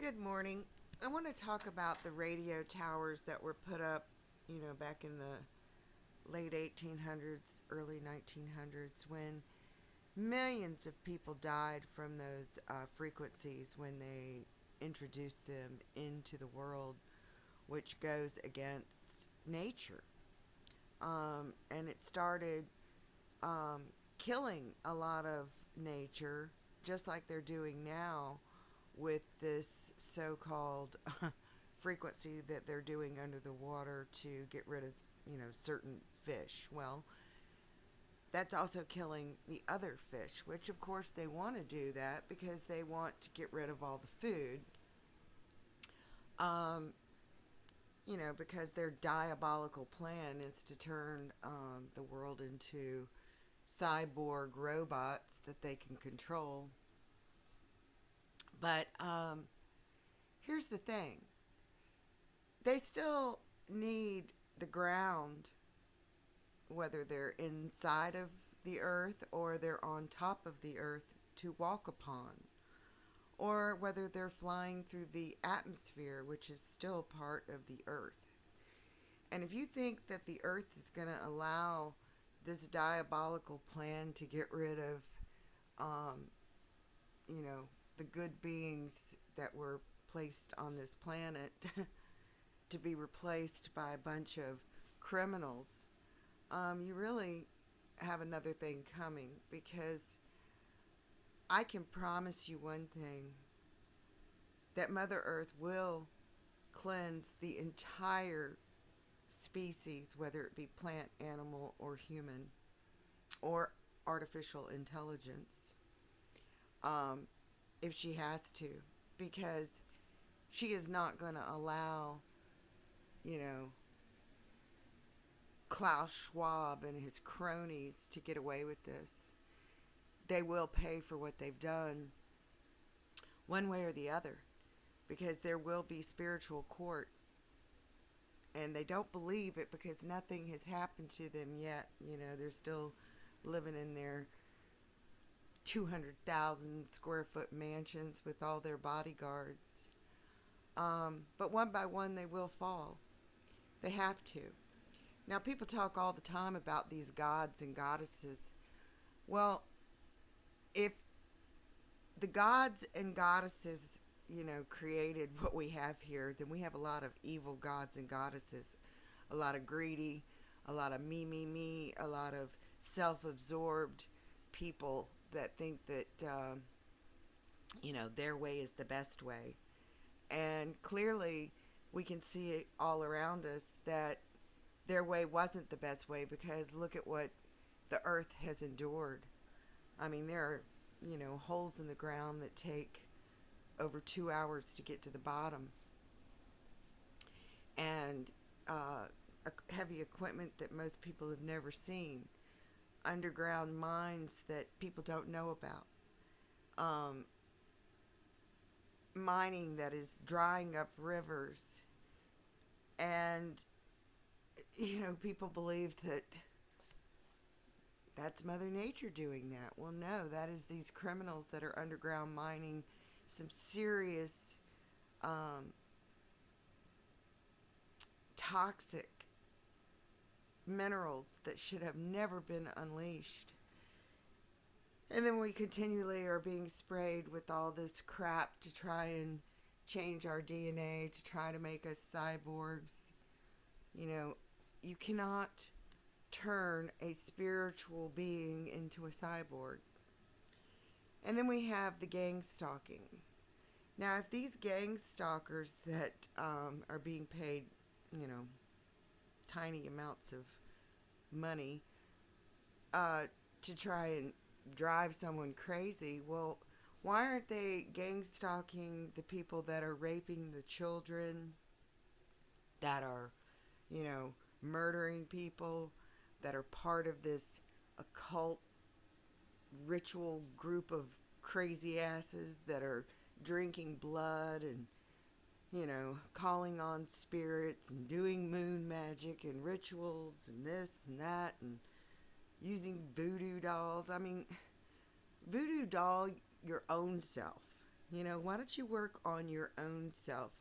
Good morning. I want to talk about the radio towers that were put up, back in the late 1800s, early 1900s, when millions of people died from those frequencies when they introduced them into the world, which goes against nature. And it started um, killing a lot of nature, just like they're doing now with this so-called frequency that they're doing under the water to get rid of, certain fish. Well, that's also killing the other fish, which of course they want to do that because they want to get rid of all the food. Um, because their diabolical plan is to turn the world into cyborg robots that they can control. But here's the thing, they still need the ground, whether they're inside of the earth or they're on top of the earth, to walk upon, or whether they're flying through the atmosphere, which is still part of the earth. And if you think that the earth is going to allow this diabolical plan to get rid of, um, you know, the good beings that were placed on this planet to be replaced by a bunch of criminals, you really have another thing coming, because I can promise you one thing, that Mother Earth will cleanse the entire species, whether it be plant, animal, or human, or artificial intelligence, um, if she has to, because she is not going to allow, you know, Klaus Schwab and his cronies to get away with this. They will pay for what they've done, one way or the other, because there will be spiritual court. And they don't believe it because nothing has happened to them yet. They're still living in their 200,000 square foot mansions with all their bodyguards. But one by one, they will fall. They have to. Now, people talk all the time about these gods and goddesses. Well, if the gods and goddesses, created what we have here, then we have a lot of evil gods and goddesses. A lot of greedy, a lot of me, a lot of self-absorbed people that think that, their way is the best way. And clearly, we can see it all around us that their way wasn't the best way, because look at what the earth has endured. I mean, there are, holes in the ground that take over 2 hours to get to the bottom. And heavy equipment that most people have never seen. Underground mines that people don't know about. Um, Mining that is drying up rivers. And, people believe that that's Mother Nature doing that. Well, no, that is these criminals that are underground mining some serious toxic minerals that should have never been unleashed. And then we continually are being sprayed with all this crap to try and change our DNA, to try to make us cyborgs. You cannot turn a spiritual being into a cyborg. And then we have the gang stalking. Now, if these gang stalkers that are being paid, tiny amounts of money to try and drive someone crazy, well, why aren't they gang stalking the people that are raping the children, that are, murdering people, that are part of this occult ritual group of crazy asses that are drinking blood and, calling on spirits and doing moon magic and rituals and this and that and using voodoo dolls? I mean, voodoo doll your own self. Why don't you work on your own self?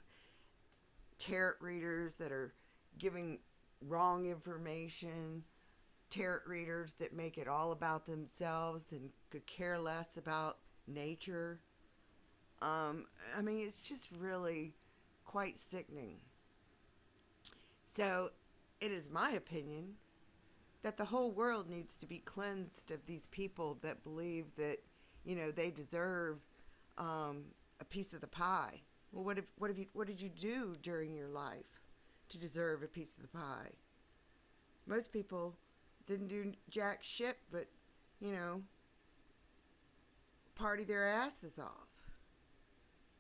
Tarot readers that are giving wrong information, tarot readers that make it all about themselves and could care less about nature. I mean, it's just really quite sickening. So, it is my opinion that the whole world needs to be cleansed of these people that believe that, they deserve a piece of the pie. Well, what did you do during your life to deserve a piece of the pie? Most people didn't do jack shit, but you know, party their asses off.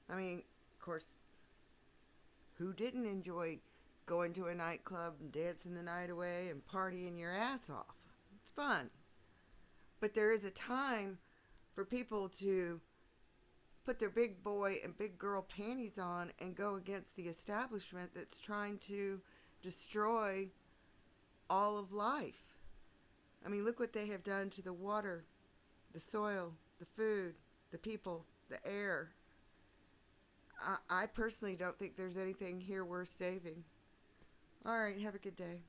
I mean, of course, who didn't enjoy going to a nightclub and dancing the night away and partying your ass off? It's fun. But there is a time for people to put their big boy and big girl panties on and go against the establishment that's trying to destroy all of life. I mean, look what they have done to the water, the soil, the food, the people, the air. I personally don't think there's anything here worth saving. All right, have a good day.